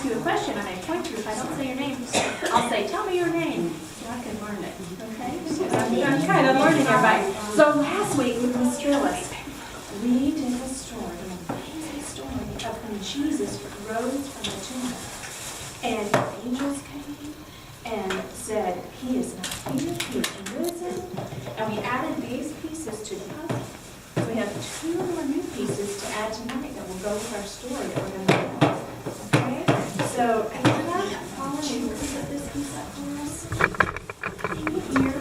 ask you a question, I may point to you. If I don't say your name, I'll say, tell me your name, so I can learn it, okay? I'm kind of learning everybody. So last week with Miss Trillis, we did a story, an amazing story of when Jesus rose from the tomb. And angels came and said, he is not here, he is risen. And we added these pieces to the puzzle. So we have 2 more new pieces to add tonight that will go with our story that we're going to tell. Okay? So, Anna, Paula, you will put this piece up for us. And here,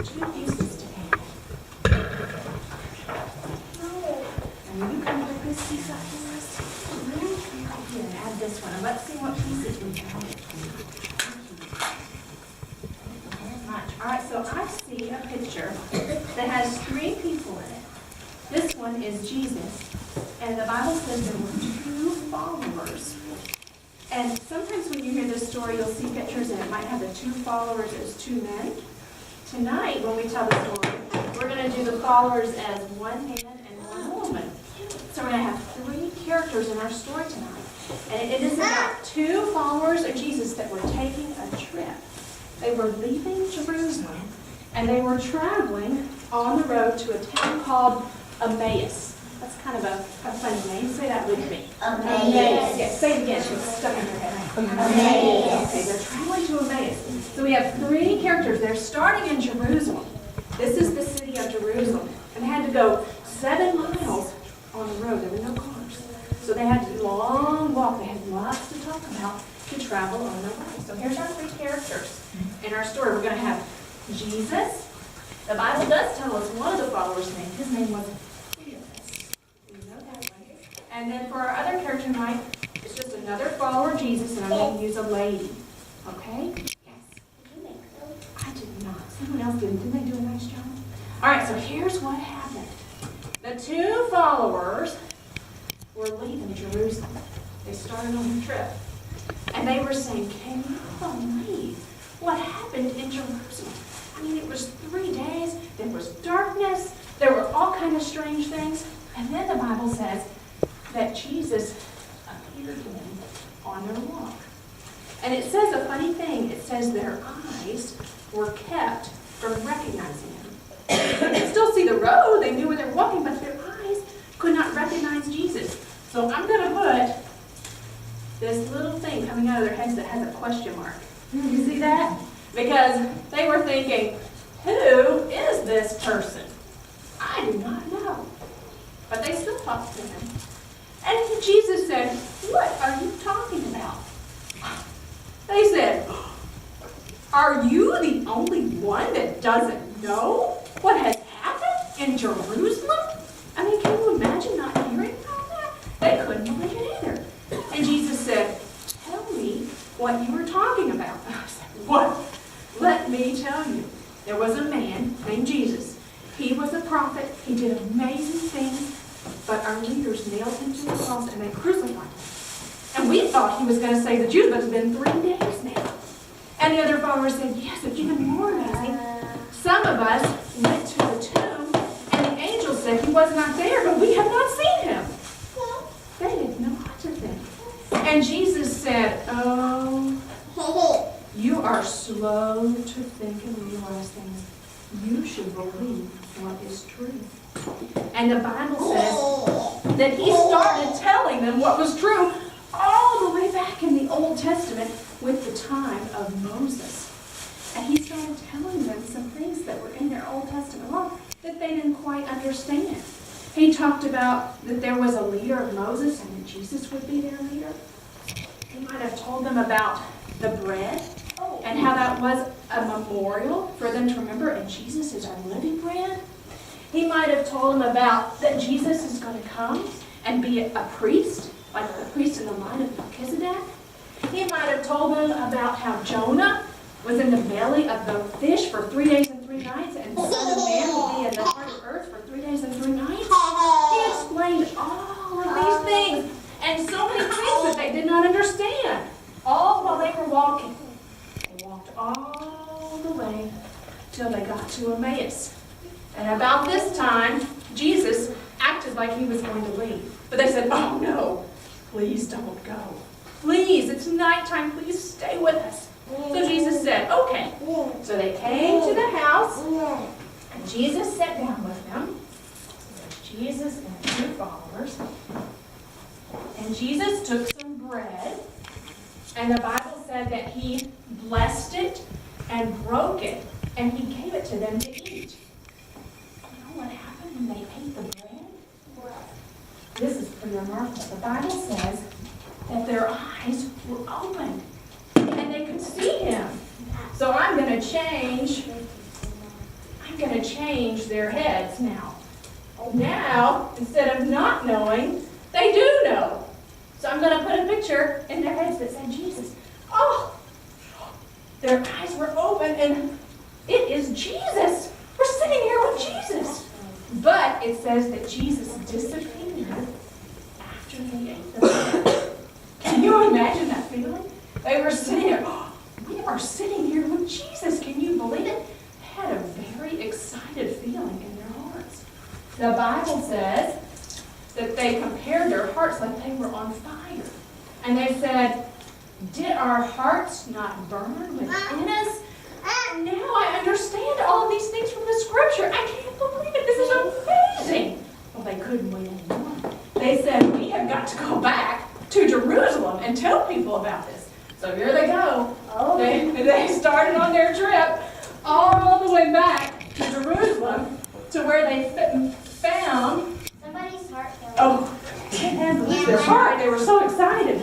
2 pieces to add. And you can put this piece up for us. Very careful here. Add this one. And let's see what pieces we have. All right, so I see a picture that has 3 people in it. This one is Jesus, and the Bible says there were 2 followers. And sometimes when you hear this story, you'll see pictures, and it might have the 2 followers as 2 men. Tonight, when we tell the story, we're going to do the followers as 1 man and 1 woman. So we're going to have 3 characters in our story tonight. And it is about 2 followers of Jesus that were taking a trip. They were leaving Jerusalem, and they were traveling on the road to a town called Emmaus. That's kind of a funny name. Say that with me. Emmaus. Yes, say it again. It's stuck in your head. Emmaus. Okay, they're traveling to Emmaus. So we have 3 characters. They're starting in Jerusalem. This is the city of Jerusalem. And they had to go 7 miles on the road. There were no cars. So they had a long walk. They had lots to talk about to travel on their way. So here's our 3 characters in our story. We're going to have Jesus. The Bible does tell us one of the followers' name. His name was Cleopas. We know that, right? And then for our other character tonight, it's just another follower of Jesus, and I'm going to use a lady. Okay? Yes. Did you make those? I did not. Someone else did. Didn't they do a nice job? All right, so here's what happened. The 2 followers were leaving Jerusalem. They started on the trip. And they were saying, can you believe what happened in Jerusalem? I mean, it was 3 days. There was darkness. There were all kinds of strange things. And then the Bible says that Jesus appeared to them on their walk. And it says a funny thing. It says their eyes were kept from recognizing him. They could still see the road. They knew where they were walking, but their eyes could not recognize Jesus. So I'm going to put this little thing coming out of their heads that has a question mark. You see that? Because they were thinking, who is this person? I do not know. But they still talked to him. And Jesus said, what are you talking about? They said, are you the only one that doesn't know what has happened in Jerusalem? I mean, can you imagine not hearing about that? They couldn't believe it either. And Jesus said, tell me what you were talking about. I said, what? Let me tell you. There was a man named Jesus. He was a prophet. He did amazing things. But our leaders nailed him to the cross and they crucified him. And we thought he was going to save the Jews, but it's been 3 days now. And the other followers said, yes, it's even more amazing. Some of us went to the tomb and the angel said he was not there, but we have not seen him. They didn't know what to think. And Jesus said, oh, you are slow to think and realize things. You should believe what is true. And the Bible says that he started telling them what was true all the way back in the Old Testament with the time of Moses. And he started telling them some things that were in their Old Testament law that they didn't quite understand. He talked about that there was a leader of Moses and that Jesus would be their leader. He might have told them about the bread and how that was a memorial for them to remember, and Jesus is our living bread. He might have told them about that Jesus is going to come and be a priest, like the priest in the line of Melchizedek. He might have told them about how Jonah was in the belly of the fish for 3 days and 3 nights, and the Son of Man will be in the heart of earth for 3 days and 3 nights. He explained all of these things, and so many things that they did not understand, all while they were walking. They walked all the way till they got to Emmaus. And about this time, Jesus acted like he was going to leave. But they said, oh no, please don't go. Please, it's it's nighttime. Please stay with us. So Jesus said, okay. So they came to the house, and Jesus sat down with them. Jesus and 2 followers. And Jesus took some bread, and the Bible said that he blessed it and broke it, and he gave it to them to eat. You know what happened when they ate the bread? This is pretty remarkable. The Bible says that their eyes were open, and they could see him. So I'm going to change their heads now. Now, instead of not knowing, they do know. So I'm going to put a picture in their heads that said Jesus. Oh, their eyes were open, and it is Jesus. We're sitting here with Jesus. But it says that Jesus disappeared after they ate the bread. Can you imagine that feeling? They were sitting there. Oh, we are sitting here with Jesus. Can you believe it? They had a very excited feeling in their hearts. The Bible says that they compared their hearts like they were on fire. And they said, did our hearts not burn within us? Now I understand all of these things from the scripture. I can't believe it. This is amazing. Well, they couldn't wait anymore. They said, we have got to go back to Jerusalem and tell people about this. So here they go. They started on their trip all the way back to Jerusalem to where they found Somebody's heart fell. Oh, can't believe their heart. They were so excited.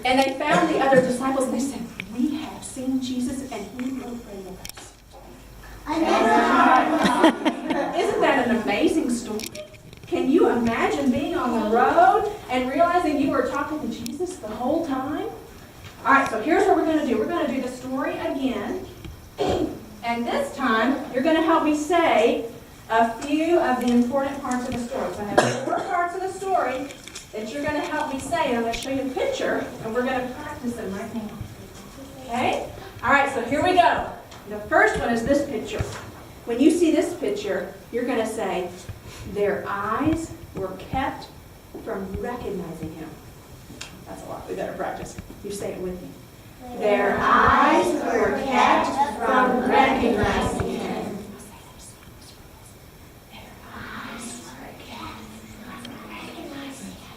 And they found the other disciples, and they said, we have seen Jesus, and he will pray with us. Isn't that an amazing story? Can you imagine being on the road and realizing you were talking to Jesus the whole time? All right, so here's what we're going to do. We're going to do the story again. And this time, you're going to help me say a few of the important parts of the story. So I have 4 parts of the story that you're going to help me say. And I'm going to show you a picture, and we're going to practice them right now. Okay? All right, so here we go. The first one is this picture. When you see this picture, you're going to say, their eyes were kept from recognizing him. That's a lot. We better practice. You say it with me. Their eyes were kept from recognizing him. Their eyes were kept from recognizing him.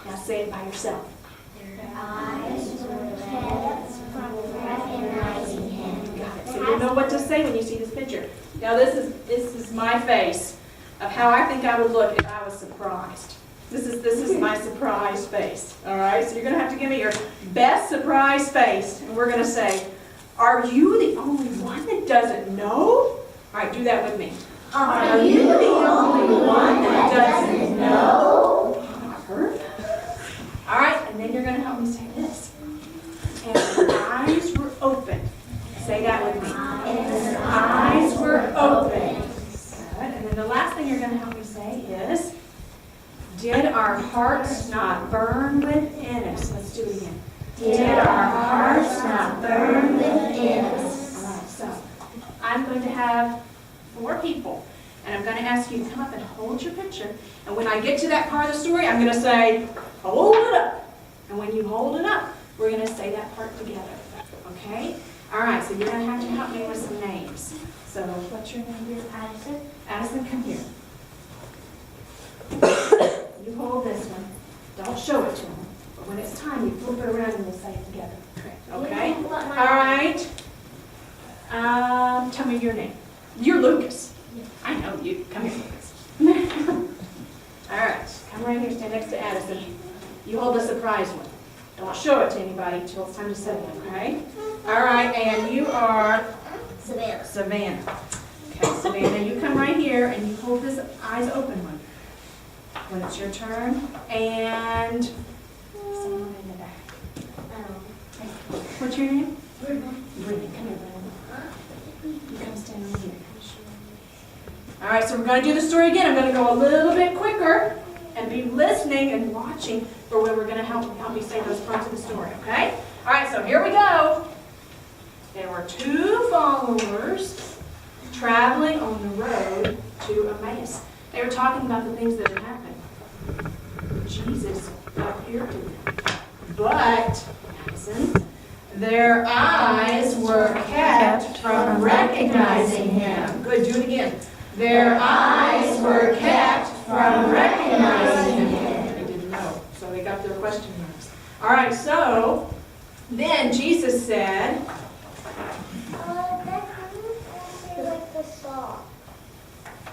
Now say it by yourself. Their eyes were kept from recognizing him. Got it. So you'll know what to say when you see this picture. Now this is my face of how I think I would look if I was surprised. This is my surprise face. All right, so you're going to have to give me your best surprise face. And we're going to say, are you the only one that doesn't know? All right, do that with me. Are you the only one that doesn't know? Perfect. All right, and then you're going to help me say this. And his eyes were open. Say that with me. And his Eyes were open. Good. And then the last thing you're going to help me say is, did our hearts not burn within us? Let's do it again. Did our hearts not burn within us? All right, so I'm going to have 4 people, and I'm going to ask you to come up and hold your picture. And when I get to that part of the story, I'm going to say, hold it up. And when you hold it up, we're going to say that part together. Okay? All right, so you're going to have to help me with some names. So what's your name, dear? Addison. Addison, come here. You hold this one. Don't show it to them. But when it's time, you flip it around and we'll say it together. Okay? All right. Tell me your name. You're Lucas. I know you. Come here, Lucas. All right. Come right here. Stand next to Addison. You hold the surprise one. Don't show it to anybody until it's time to say it, okay? All right. And you are Savannah. Savannah. Okay, Savannah, you come right here and you hold this eyes open one. When it's your turn, and someone in the back. What's your name? Brittany. Brittany, come here, Brittany. You come stand over here. All right, so we're going to do the story again. I'm going to go a little bit quicker and be listening and watching for when we're going to help me say those parts of the story, okay? All right, so here we go. There were 2 followers traveling on the road to Emmaus. They were talking about the things that had happened. Jesus appeared to them. But, Madison, their eyes were kept from recognizing him. Good, do it again. Their eyes were kept from recognizing him. They didn't know, so they got their question marks. All right, so then Jesus said, like the saw.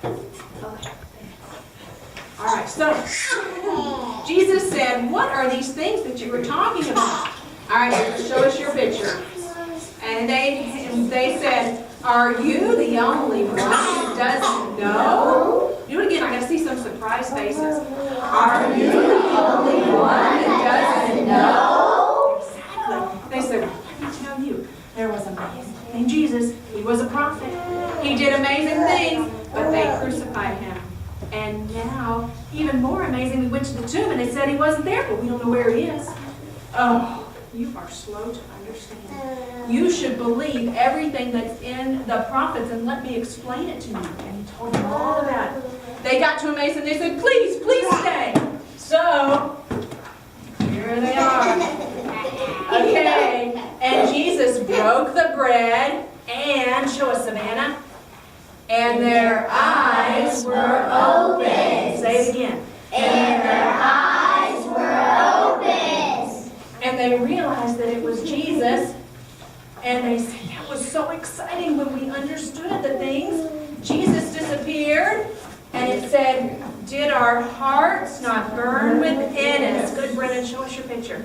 okay. All right, so Jesus said, what are these things that you were talking about? All right, show us your picture. And they said, are you the only one who doesn't know? Do it again, I gotta see some surprised faces. Are you the only one that doesn't know? Exactly. They said, well, let me tell you, there was a man named Jesus. He was a prophet. He did amazing things, but they crucified him. And now, even more amazing, we went to the tomb and they said he wasn't there, but we don't know where he is. Oh, you are slow to understand. You should believe everything that's in the prophets, and let me explain it to you. And he told them all about it. They got to Emmaus and they said, please, please stay. So, here they are. Okay, and Jesus broke the bread and, show us, Savannah, and their eyes were open. Say it again. And their eyes were open. And they realized that it was Jesus. And they said, that was so exciting when we understood the things. Jesus disappeared. And it said, did our hearts not burn within us? Good, Brennan, show us your picture.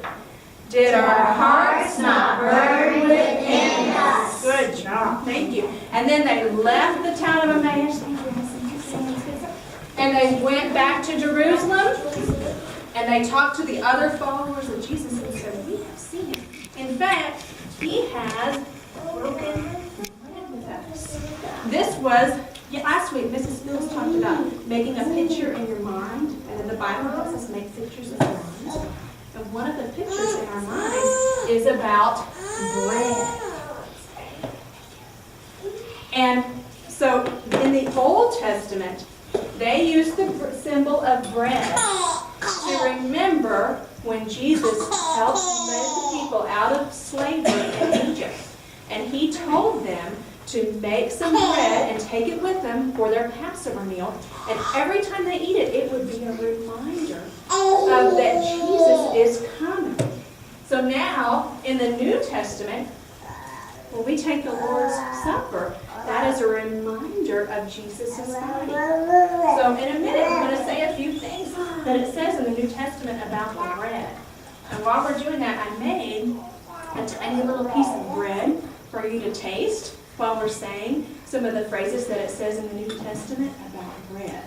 Did our hearts not burn within us? Good job. Thank you. And then they left the town of Emmaus. And they went back to Jerusalem. And they talked to the other followers of Jesus and said, we have seen him. In fact, he has broken bread with us. This was, last week, Mrs. Fields talked about making a picture in your mind. And then the Bible helps us make pictures in our minds. And one of the pictures in our minds is about bread. And so in the Old Testament, they used the symbol of bread to remember when Jesus helped lead the people out of slavery in Egypt. And he told them to make some bread and take it with them for their Passover meal. And every time they eat it, it would be a reminder of that Jesus is coming. So now, in the New Testament, when we take the Lord's Supper, that is a reminder of Jesus' body. So in a minute, we're going to say a few things that it says in the New Testament about the bread. And while we're doing that, I made a tiny little piece of bread for you to taste while we're saying some of the phrases that it says in the New Testament about bread.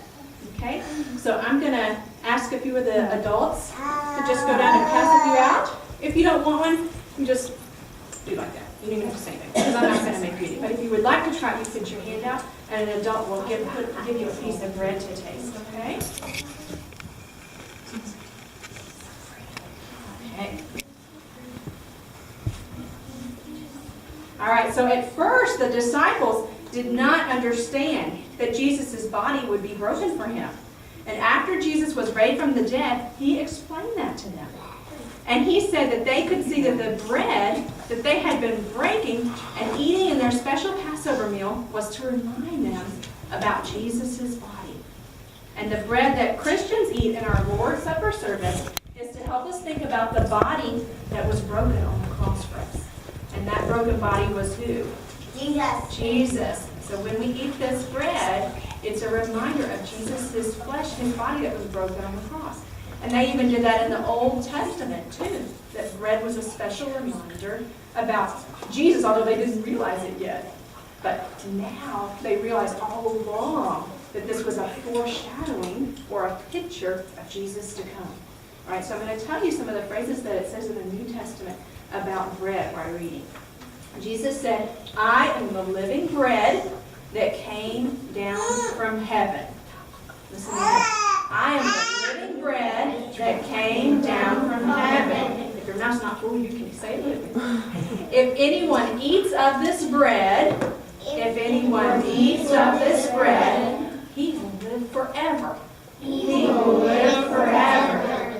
Okay? So I'm going to ask a few of the adults to just go down and pass a few out. If you don't want one, you just do like that. You don't even have to say anything, because I'm not going to make you eat it. But if you would like to try it, you put your hand out, and an adult will give you a piece of bread to taste, okay? Okay. All right, so at first the disciples did not understand that Jesus' body would be broken for him. And after Jesus was raised from the dead, he explained that to them. And he said that they could see that the bread that they had been breaking and eating in their special Passover meal was to remind them about Jesus' body. And the bread that Christians eat in our Lord's Supper service is to help us think about the body that was broken on the cross for us. And that broken body was who? Jesus. Jesus. So when we eat this bread, it's a reminder of Jesus' flesh, his body that was broken on the cross. And they even did that in the Old Testament, too. That bread was a special reminder about Jesus, although they didn't realize it yet. But now they realize all along that this was a foreshadowing or a picture of Jesus to come. All right, so I'm going to tell you some of the phrases that it says in the New Testament about bread while you're eating. Jesus said, I am the living bread that came down from heaven. Listen to that. I am the living bread that came down from heaven. If your mouth's not full, you can say it with me. If anyone eats of this bread, he will live forever. He will live forever.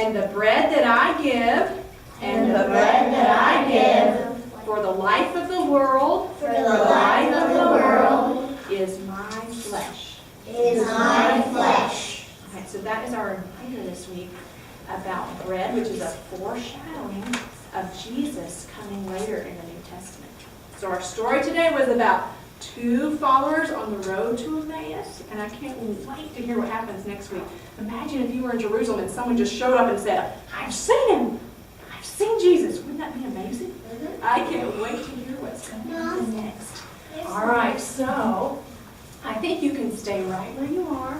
And the bread that I give, and the bread that I give, for the life of the world, for the life of the world, is my flesh. is my flesh. Okay, so that is our reminder this week about bread, which is a foreshadowing of Jesus coming later in the New Testament. So our story today was about 2 followers on the road to Emmaus, and I can't wait to hear what happens next week. Imagine if you were in Jerusalem and someone just showed up and said, I've seen him. I've seen Jesus. Wouldn't that be amazing? I can't wait to hear what's going to happen next. All right, so I think you can stay right where you are.